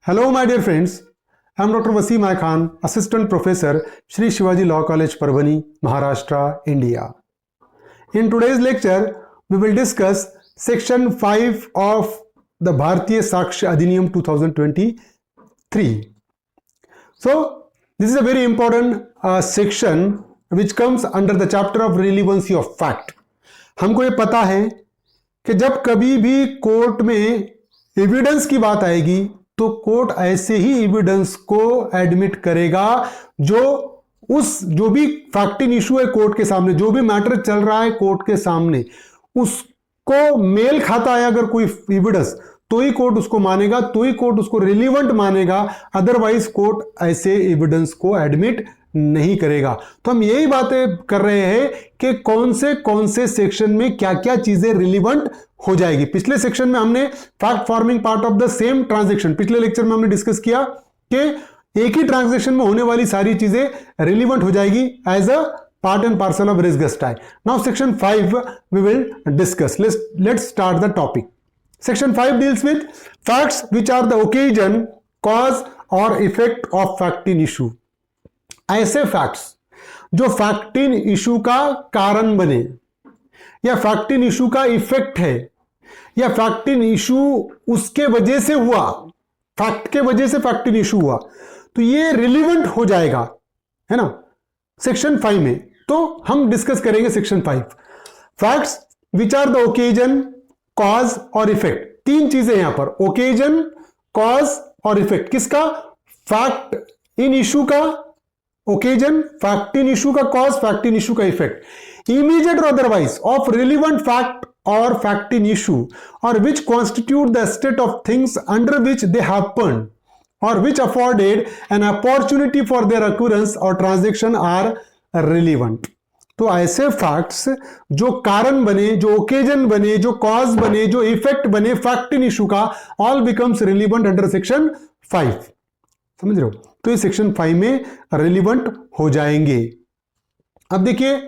Hello, my dear friends. I am Dr. Wasim I Khan, Assistant Professor, Shri Shivaji Law College, Parbhani, Maharashtra, India. In today's lecture, we will discuss Section 5 of the Bharatiya Sakshi Adhiniyam 2023. So, this is a very important section which comes under the chapter of relevancy of fact. हमको ये पता है कि जब कभी भी court में evidence की बात आएगी तो कोर्ट ऐसे ही एविडेंस को एडमिट करेगा जो भी फैक्टिंग इशू है कोर्ट के सामने, जो भी मैटर चल रहा है कोर्ट के सामने, उसको मेल खाता है अगर कोई एविडेंस तो ही कोर्ट उसको मानेगा, तो ही कोर्ट उसको रिलीवेंट मानेगा, अदरवाइज कोर्ट ऐसे एविडेंस को एडमिट नहीं करेगा। तो हम यही बातें कर रहे हैं कि कौन से सेक्शन में क्या क्या चीजें रिलीवेंट हो जाएगी। पिछले सेक्शन में हमने fact forming part of the same transaction, पिछले लेक्चर में हमने डिस्कस किया कि एक ही ट्रांजैक्शन में होने वाली सारी चीजें रिलीवेंट हो जाएगी as a part and parcel of res gestae. Now section 5 we will discuss. Let's start the topic. Section 5 deals with facts which are the occasion, cause or effect of fact in issue. ऐसे facts जो fact in issue का कारण बने या fact in issue का effect है या fact in issue उसके वजह से हुआ, fact के वजह से fact in issue हुआ, तो ये relevant हो जाएगा, है ना, सेक्शन 5 में। तो हम डिस्कस करेंगे section 5 facts which are the occasion, cause और इफेक्ट। तीन चीजें यहां पर, ओकेजन, कॉज और इफेक्ट। किसका? फैक्ट इन इशू का ओकेजन, फैक्ट इन इशू का कॉज, फैक्ट इन इशू का इफेक्ट। इमीडिएट और अदरवाइज ऑफ रिलीवेंट फैक्ट और फैक्ट इन इशू और which constitute the state of things under which they happen or which afforded an opportunity for their occurrence or transaction are relevant. तो ऐसे facts जो कारण बने, जो occasion बने, जो कॉज बने, जो इफेक्ट बने फैक्ट इन इशू का, all becomes relevant under section 5। समझ रहे हो? तो ये सेक्शन 5 में रिलीवेंट हो जाएंगे। अब देखिए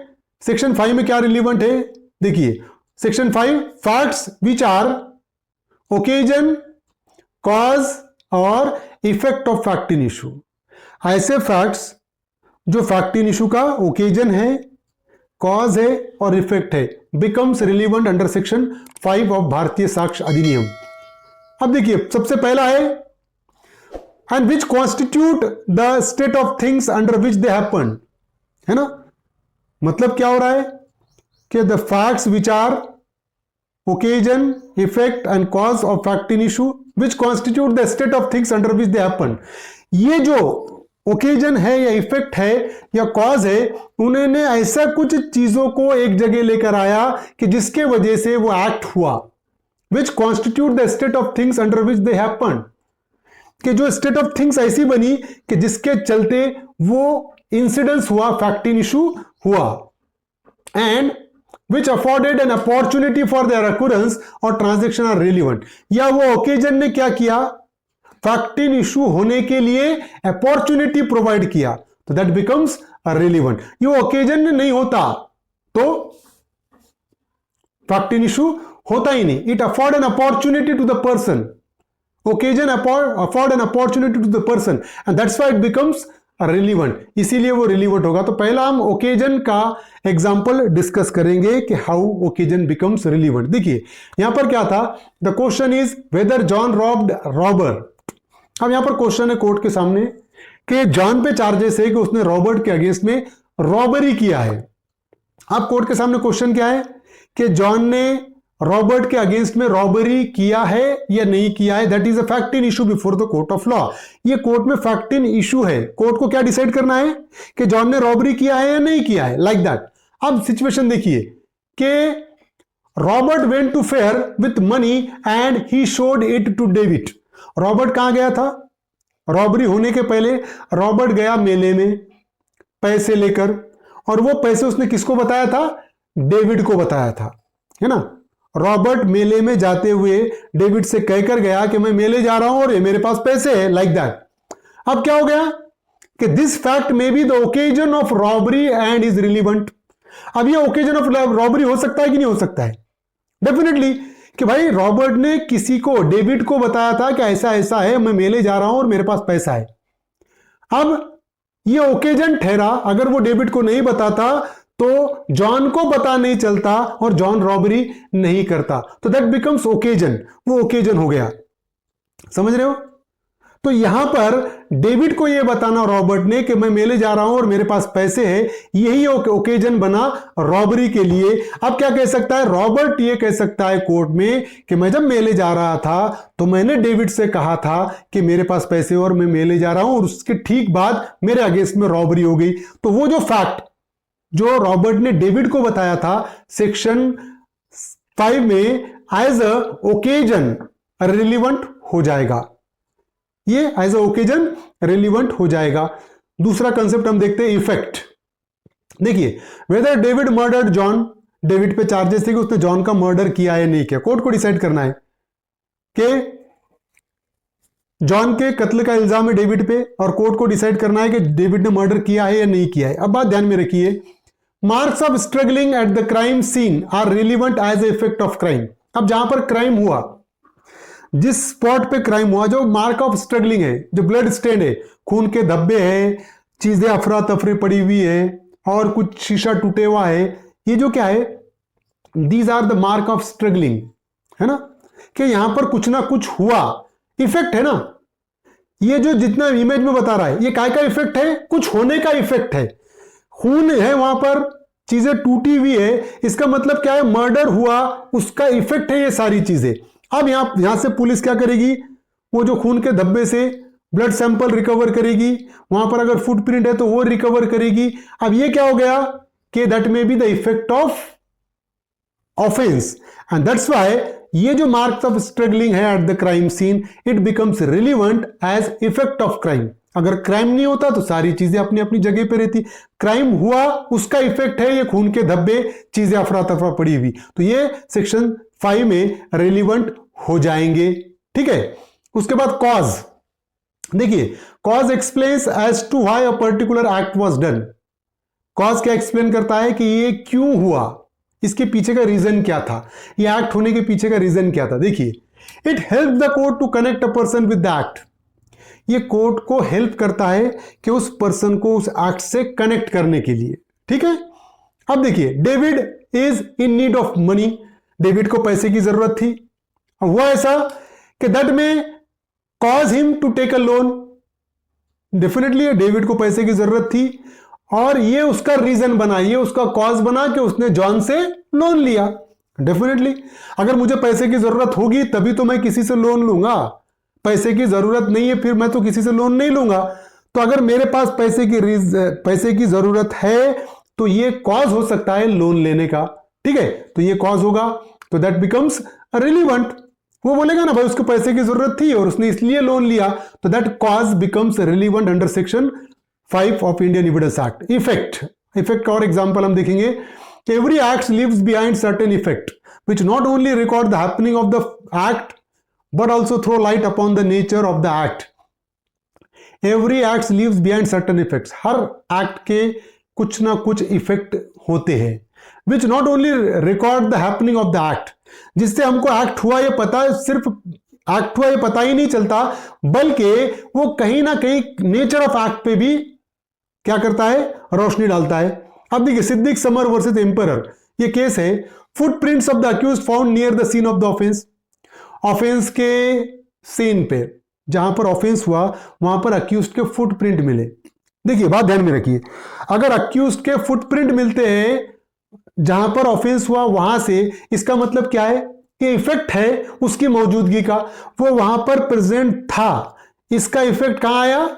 सेक्शन 5 में क्या रिलीवेंट है। देखिए section 5 facts which are occasion, cause और effect of fact in issue. ऐसे फैक्ट्स जो फैक्ट इन इशू का ओकेजन है, कॉज है और इफेक्ट है, becomes relevant under section 5 of भारतीय साक्ष्य अधिनियम। अब देखिए सबसे पहला है and which constitute the state of things under which they happen, है ना। मतलब क्या हो रहा है कि the facts which are occasion, effect and cause of fact in issue which constitute the state of things under which they happen। ये जो occasion है या effect है या cause है, उन्होंने ऐसा कुछ चीजों को एक जगह लेकर आया कि जिसके वजह से वो एक्ट हुआ। which constitute the state of things under which they happen, कि जो state of things ऐसी बनी कि जिसके चलते वो इंसिडेंस हुआ, फैक्ट इन इशू हुआ, and which afforded an opportunity for their occurrence or transaction are relevant। या वो ओकेजन ने क्या किया, फैक्ट इन इशू होने के लिए अपॉर्चुनिटी प्रोवाइड किया, तो दैट बिकम्स रिलीवेंट। ये ओकेजन नहीं होता तो फैक्ट इन इशू होता ही नहीं। It afford an opportunity to the person, occasion afford an opportunity to the person and that's why it becomes relevant, इसीलिए वो रिलीवेंट होगा। तो पहला हम ओकेजन का एग्जांपल डिस्कस करेंगे कि हाउ ओकेजन बिकम्स रिलीवेंट। देखिए यहां पर क्या था, the question is whether John robbed robber. अब यहां पर क्वेश्चन है कोर्ट के सामने कि जॉन पे चार्जेस है कि उसने रॉबर्ट के अगेंस्ट में रॉबरी किया है। अब कोर्ट के सामने क्वेश्चन क्या है कि जॉन ने रॉबर्ट के अगेंस्ट में रॉबरी किया है या नहीं किया है। That is a fact in issue before the court of law. ये कोर्ट में फैक्ट इन इशू है। कोर्ट को क्या डिसाइड करना है कि जॉन ने रॉबरी किया है या नहीं किया है, लाइक दैट। अब सिचुएशन देखिए कि Robert went to fair with money and he showed it to David. Robert कहां गया था? रॉबरी होने के पहले रॉबर्ट गया मेले में पैसे लेकर, और वो पैसे उसने किसको बताया था? डेविड को बताया था, है ना। रॉबर्ट मेले में जाते हुए डेविड से कहकर गया कि मैं मेले जा रहा हूं और ये मेरे पास पैसे है, लाइक दैट। अब क्या हो गया कि this fact may be the occasion of robbery and is relevant. अब ये ओकेजन ऑफ रॉबरी हो सकता है कि नहीं हो सकता है? डेफिनेटली कि भाई रॉबर्ट ने किसी को, डेविड को बताया था कि ऐसा ऐसा है, मैं मेले जा रहा हूं और मेरे पास पैसा है। अब ये ओकेजन ठहरा, अगर वो डेविड को नहीं बताता तो जॉन को पता नहीं चलता और जॉन रॉबरी नहीं करता, तो दैट बिकम्स ओकेजन, वो ओकेजन हो गया। समझ रहे हो? तो यहां पर डेविड को यह बताना रॉबर्ट ने कि मैं मेले जा रहा हूं और मेरे पास पैसे हैं, यही ओकेजन बना रॉबरी के लिए। अब क्या कह सकता है रॉबर्ट? ये कह सकता है कोर्ट में कि मैं जब मेले जा रहा था तो मैंने डेविड से कहा था कि मेरे पास पैसे और मैं मेले जा रहा हूं, और उसके ठीक बाद मेरे अगेंस्ट में रॉबरी हो गई। तो वो जो फैक्ट जो रॉबर्ट ने डेविड को बताया था सेक्शन 5 में एज अ ओकेजन रिलीवेंट हो जाएगा, ये एज अ ओकेजन रिलीवेंट हो जाएगा। दूसरा कंसेप्ट हम देखते हैं इफेक्ट। देखिए, whether David murdered John, David पे चार्जेस थे कि उसने जॉन का मर्डर किया है नहीं किया। कोर्ट को डिसाइड करना है कि जॉन के कत्ल का इल्जाम है डेविड पे, और कोर्ट को डिसाइड करना है कि डेविड ने मर्डर किया है या नहीं किया है। अब बात ध्यान में रखिए, marks of struggling at the crime scene are relevant as a effect of crime. अब जहां पर क्राइम हुआ, जिस स्पॉट पे क्राइम हुआ, जो मार्क ऑफ स्ट्रगलिंग है, जो ब्लड स्टेन है, खून के धब्बे हैं, चीजें अफरा तफरी पड़ी हुई है और कुछ शीशा टूटे हुआ है, ये जो क्या है, these are the mark of struggling, है ना, कि यहां पर कुछ ना कुछ हुआ, इफेक्ट है ना। ये जो जितना इमेज में बता रहा है, ये काय का इफेक्ट है? कुछ होने का इफेक्ट है। खून है वहां पर, चीजें टूटी हुई है, इसका मतलब क्या है? मर्डर हुआ, उसका इफेक्ट है ये सारी चीजें। अब यहां से पुलिस क्या करेगी? वो जो खून के धब्बे से ब्लड सैंपल रिकवर करेगी, वहां पर अगर फुटप्रिंट है तो वो रिकवर करेगी। अब ये क्या हो गया कि that may be the effect of offense, and that's why ये जो मार्क्स ऑफ स्ट्रगलिंग है at the crime scene, it becomes relevant as effect of crime. अगर क्राइम नहीं होता तो सारी चीजें अपनी अपनी जगह पे रहती, क्राइम हुआ, उसका इफेक्ट है ये खून के धब्बे, चीजें अफरा तफरा पड़ी हुई, तो ये सेक्शन 5 में रिलीवेंट हो जाएंगे। ठीक है, उसके बाद कॉज। देखिए, cause explains as to why a particular act was done. Cause क्या एक्सप्लेन करता है कि ये क्यों हुआ, इसके पीछे का रीजन क्या था, ये एक्ट होने के पीछे का रीजन क्या था। देखिए, it help the court to connect a person with the act. ये कोर्ट को हेल्प करता है कि उस पर्सन को उस एक्ट से कनेक्ट करने के लिए। ठीक है, अब देखिए, David is in need of money, David को पैसे की जरूरत थी। हुआ ऐसा कि that may cause him to take a loan, definitely David को पैसे की जरूरत थी और ये उसका रीजन बना, ये उसका कॉज बना कि उसने जॉन से लोन लिया। डेफिनेटली अगर मुझे पैसे की जरूरत होगी तभी तो मैं किसी से लोन लूंगा, पैसे की जरूरत नहीं है फिर मैं तो किसी से लोन नहीं लूंगा। तो अगर मेरे पास पैसे की जरूरत है तो ये कॉज हो सकता है लोन लेने का। ठीक है, तो ये कॉज होगा, तो दैट बिकम्स रिलीवेंट। वो बोलेगा ना भाई उसको पैसे की जरूरत थी और उसने इसलिए लोन लिया, तो that cause becomes relevant under section 5 of Indian evidence act. Effect का और एग्जांपल हम देखेंगे। Every act leaves behind certain effect which not only record the happening of the act but also throw light upon the nature of the act. Every act leaves behind certain effects. Her act के कुछ ना कुछ effect होते हैं which not only record the happening of the act, जिससे हमको act हुआ ये पता, सिर्फ एक्ट हुआ ये पता ही नहीं चलता, बल्कि वो कहीं ना कहीं नेचर ऑफ एक्ट पे भी क्या करता है, रोशनी डालता है। अब देखिए, सिद्दीक समर वर्सेस एम्परर, ये केस है। Footprints of the accused found near the scene of the offense. Offense के सीन पे जहां पर ऑफेंस हुआ वहां पर अक्यूज्ड के फुटप्रिंट मिले। देखिए, बात ध्यान में रखिए, अगर अक्यूज्ड के फुटप्रिंट मिलते हैं जहां पर ऑफेंस हुआ वहां से, इसका मतलब क्या है कि इफेक्ट है उसकी मौजूदगी का, वो वहां पर प्रेजेंट था। इसका इफेक्ट कहां आया?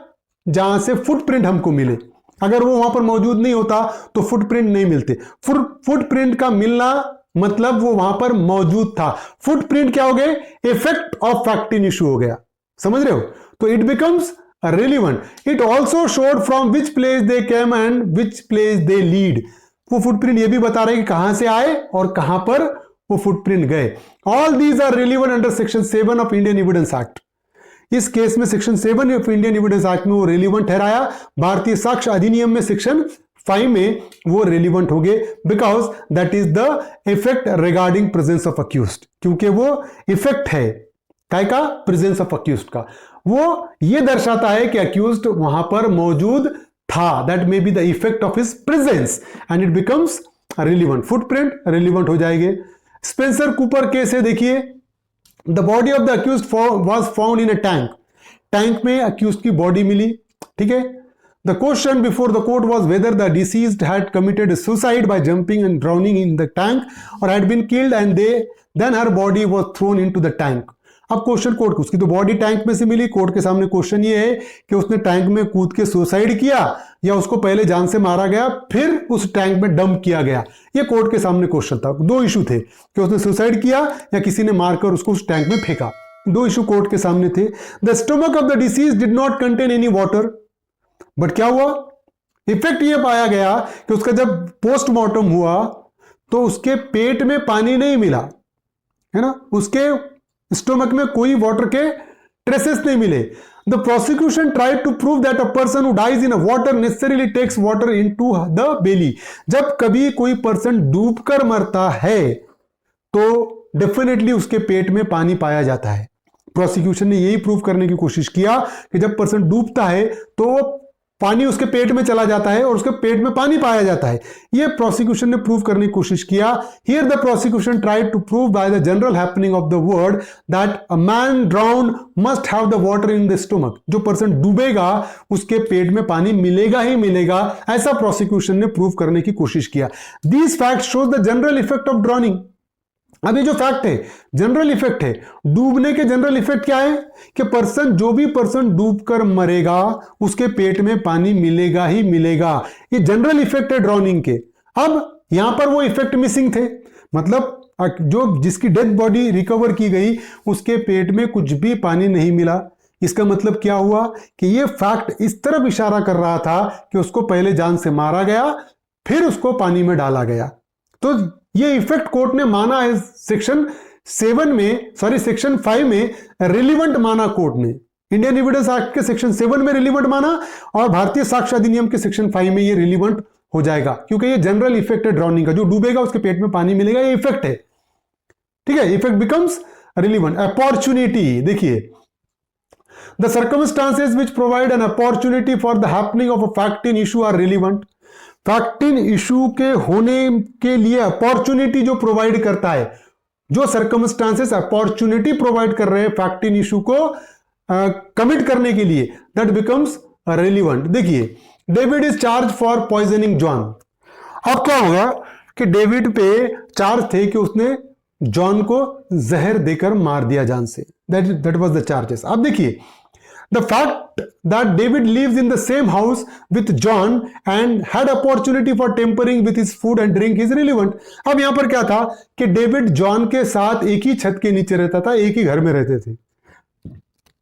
जहां से फुटप्रिंट हमको मिले। अगर वो वहां पर मौजूद नहीं होता तो फुटप्रिंट नहीं मिलते। फुटप्रिंट का मिलना मतलब वो वहां पर मौजूद था। फुटप्रिंट क्या हो गए? Effect of fact in issue हो गया। समझ रहे हो? तो it becomes relevant. It also showed from which place they came and which place they lead. वो फुटप्रिंट ये भी बता रहे कि कहां से आए और कहां पर वो फुटप्रिंट गए। All these are relevant under section 7 of Indian evidence act. इस केस में section 7 of Indian evidence act में वो रिलीवेंट ठहराया। भारतीय साक्ष्य अधिनियम में सेक्शन 5 में वो रिलीवेंट हो गए, because that is the effect regarding presence of accused, क्योंकि वो इफेक्ट है काय का, प्रेजेंस ऑफ अक्यूज्ड का, वो ये दर्शाता है कि अक्यूज्ड वहां पर मौजूद था, that may be the effect of his presence and it becomes relevant, footprint relevant हो जाएंगे। स्पेंसर कूपर केस है, देखिए, the body of the accused was found in a tank, tank में अक्यूज्ड की बॉडी मिली, ठीक है। The question before the court was whether the deceased had committed suicide by jumping and drowning in the tank और had been killed and then her body was thrown into the tank. अब question court, उसकी तो body tank में से मिली, court के सामने question ये है कि उसने टैंक में कूद के सुसाइड किया या उसको पहले जान से मारा गया फिर उस टैंक में डंप किया गया। ये कोर्ट के सामने क्वेश्चन था। दो इशू थे कि उसने सुसाइड किया या किसी ने मारकर उसको उस टैंक में फेंका। दो इशू कोर्ट के सामने थे। The stomach of the disease did not contain any water, but क्या हुआ, इफेक्ट ये पाया गया कि उसका जब पोस्टमार्टम हुआ तो उसके पेट में पानी नहीं मिला, है ना, उसके स्टोमक में कोई वाटर के ट्रेसेस नहीं मिले। The prosecution tried to prove that a person who dies in water necessarily takes water into the belly. जब कभी कोई पर्सन डूबकर मरता है तो डेफिनेटली उसके पेट में पानी पाया जाता है। प्रोसिक्यूशन ने यही प्रूव करने की कोशिश किया कि जब पर्सन डूबता है तो पानी उसके पेट में चला जाता है और उसके पेट में पानी पाया जाता है। यह प्रोसिक्यूशन ने प्रूव करने की कोशिश किया। Here the prosecution tried to prove by the general happening of the world that a man drown must have the water in the stomach. जो पर्सन डूबेगा उसके पेट में पानी मिलेगा ही मिलेगा, ऐसा प्रोसिक्यूशन ने प्रूव करने की कोशिश किया। These fact shows the general effect of drowning. अब ये जो फैक्ट है, जनरल इफेक्ट है, डूबने के जनरल इफेक्ट क्या है कि पर्सन, जो भी पर्सन डूबकर मरेगा उसके पेट में पानी मिलेगा ही मिलेगा। ये जनरल इफेक्ट है ड्राउनिंग के। अब यहां पर वो इफेक्ट मिसिंग थे, मतलब जो जिसकी डेड बॉडी रिकवर की गई उसके पेट में कुछ भी पानी नहीं मिला। इसका मतलब क्या हुआ कि ये फैक्ट इस तरफ इशारा कर रहा था कि उसको पहले जान से मारा गया फिर उसको पानी में डाला गया। तो ये इफेक्ट कोर्ट ने माना है सेक्शन 5 में रिलीवेंट माना कोर्ट ने। इंडियन एविडेंस एक्ट के सेक्शन 7 में रिलीवेंट माना और भारतीय साक्ष्य अधिनियम के सेक्शन 5 में ये रिलीवेंट हो जाएगा, क्योंकि ये जनरल इफेक्ट है ड्राउनिंग का। जो डूबेगा उसके पेट में पानी मिलेगा, ये इफेक्ट है, ठीक है। Effect becomes relevant. अपॉर्चुनिटी, देखिए, the circumstances which provide an opportunity for the happening of a fact in issue are relevant. Fact in issue के होने के लिए अपॉर्चुनिटी जो प्रोवाइड करता है, जो सर्कमस्टांसेस अपॉर्चुनिटी प्रोवाइड कर रहे हैं फैक्ट इन इशू को कमिट करने के लिए, दैट बिकम्स रिलीवेंट। देखिए, David is charge for poisoning John. अब क्या होगा कि डेविड पे चार्ज थे कि उसने जॉन को जहर देकर मार दिया जान से, दैट वाज द चार्जेस। अब देखिए, the fact that David lives in the same house with John and had opportunity for tampering with his food and drink is relevant। अब यहां पर क्या था कि डेविड जॉन के साथ एक ही छत के नीचे रहता था, एक ही घर में रहते थे।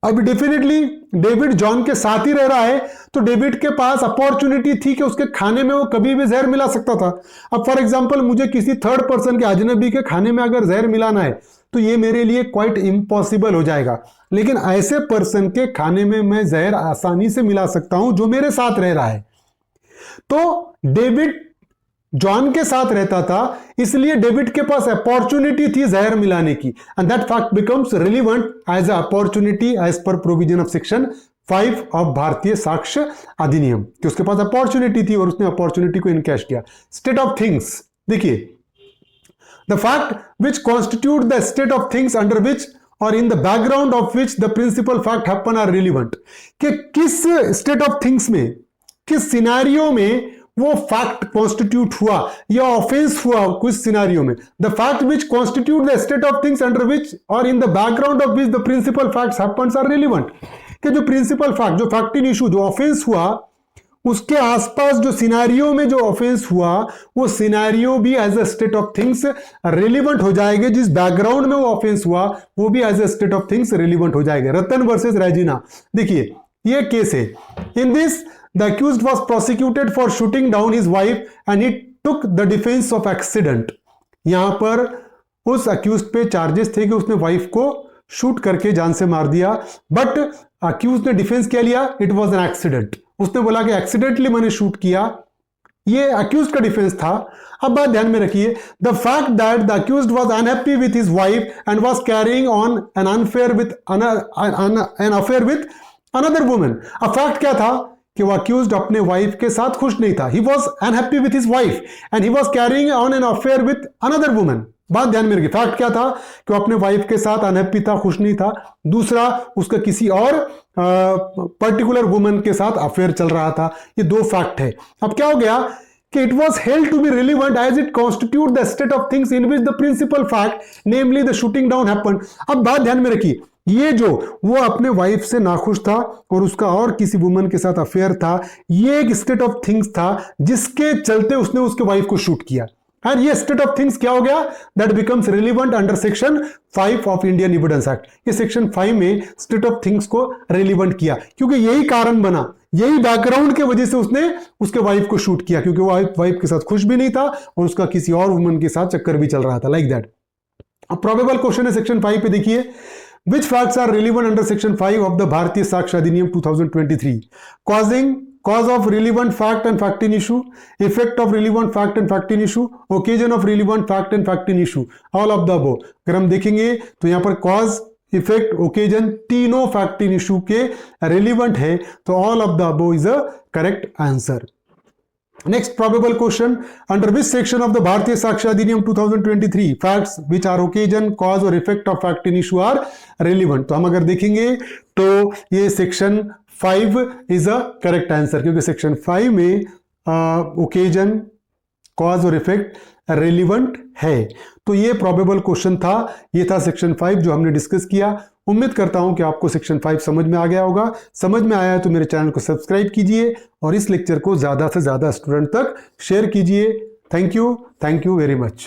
अब डेफिनेटली डेविड जॉन के साथ ही रह रहा है तो डेविड के पास अपॉर्चुनिटी थी कि उसके खाने में वो कभी भी जहर मिला सकता था। अब फॉर एग्जांपल मुझे किसी थर्ड पर्सन के, अजनबी के खाने में अगर जहर मिलाना है तो ये मेरे लिए क्वाइट इम्पॉसिबल हो जाएगा, लेकिन ऐसे पर्सन के खाने में मैं जहर आसानी से मिला सकता हूं जो मेरे साथ रह रहा है। तो डेविड जॉन के साथ रहता था, इसलिए डेविड के पास अपॉर्चुनिटी थी जहर मिलाने की, and that fact becomes relevant as a opportunity as per provision of section 5 of भारतीय साक्ष्य अधिनियम, कि उसके पास अपॉर्चुनिटी थी और उसने अपॉर्चुनिटी को इनकैश किया। स्टेट ऑफ थिंग्स, देखिए, the fact which constitute the state of things under which or in the background of which the principal fact happen are relevant। कि किस state of things में, किस सिनेरियो में वो fact constitute हुआ या offence हुआ कुछ सिनेरियो में। The fact which constitute the state of things under which और in the background of which the principal facts happens are relevant. कि जो प्रिंसिपल फैक्ट, जो फैक्ट इन इशू, जो ऑफेंस हुआ उसके आसपास जो सिनेरियो में जो ऑफेंस हुआ वो सिनेरियो भी as a state of things relevant हो जाएंगे। जिस बैकग्राउंड में वो ऑफेंस हुआ वो भी as a state of things relevant हो जाएंगे। रतन वर्सेस रेजिना, देखिए ये केस है। In this the accused was prosecuted for shooting down his wife and it took the defense of accident. यहां पर उस अक्यूज्ड पे चार्जेस थे कि उसने वाइफ को शूट करके जान से मार दिया, बट अक्यूज्ड ने डिफेंस क्या लिया, इट वाज एन एक्सीडेंट। उसने बोला कि एक्सीडेंटली मैंने शूट किया, ये अक्यूज्ड का डिफेंस था। अब बात ध्यान में रखिए, the fact that the accused was unhappy with his wife and was carrying on an unfair with an affair with another woman. अब फैक्ट क्या था कि वो अक्यूज्ड अपने वाइफ के साथ खुश नहीं था। He was unhappy with his wife and he was carrying on an affair with another woman. बात ध्यान में रखिए, फैक्ट क्या था कि वो अपने वाइफ के साथ अनहैप्पी था, खुश नहीं था। दूसरा, उसका किसी और पर्टिकुलर वुमन के साथ अफेयर चल रहा था। ये दो फैक्ट है। अब क्या हो गया कि it was held to be relevant as it constitute the state of things in which the principal fact namely the shooting down happened. अब बात ध्यान में रखिए, ये जो वो अपने वाइफ से नाखुश था और उसका और किसी वुमन के साथ अफेयर था, ये एक स्टेट ऑफ थिंग्स था जिसके चलते उसने उसके वाइफ को शूट किया। और ये स्टेट ऑफ थिंग्स क्या हो गया, that becomes relevant under section 5 of Indian evidence act. ये सेक्शन 5 में स्टेट ऑफ थिंग्स को रिलीवेंट किया क्योंकि यही कारण बना, यही बैकग्राउंड के वजह से उसने उसके वाइफ को शूट किया, क्योंकि वो वाइफ के साथ खुश भी नहीं था और उसका किसी और वुमन के साथ चक्कर भी चल रहा था, लाइक दैट। अब प्रोबेबल क्वेश्चन है सेक्शन 5 पे, देखिए, which facts are relevant under section 5 of the Bharatiya Sakshi Adhiniyam 2023? Cause of relevant fact and fact in issue, effect of relevant fact and fact in issue, occasion of relevant fact and fact in issue, all of the above। अगर हम देखेंगे तो यहां पर cause, effect, occasion तीनों fact in issue के relevant है, तो all of the above is a correct answer. Next probable question, under which section of the Bharatiya Sakshi Adhiniyam 2023 facts which are occasion, cause और effect of fact in issue are relevant? तो हम अगर देखेंगे तो ये section 5 is a correct answer, क्योंकि section 5 में occasion, cause और इफेक्ट रेलिवेंट है। तो ये प्रोबेबल क्वेश्चन था, ये था सेक्शन 5 जो हमने डिस्कस किया। उम्मीद करता हूं कि आपको सेक्शन 5 समझ में आ गया होगा। समझ में आया है तो मेरे चैनल को सब्सक्राइब कीजिए और इस लेक्चर को ज़्यादा से ज़्यादा स्टूडेंट तक शेयर कीजिए। Thank you very much.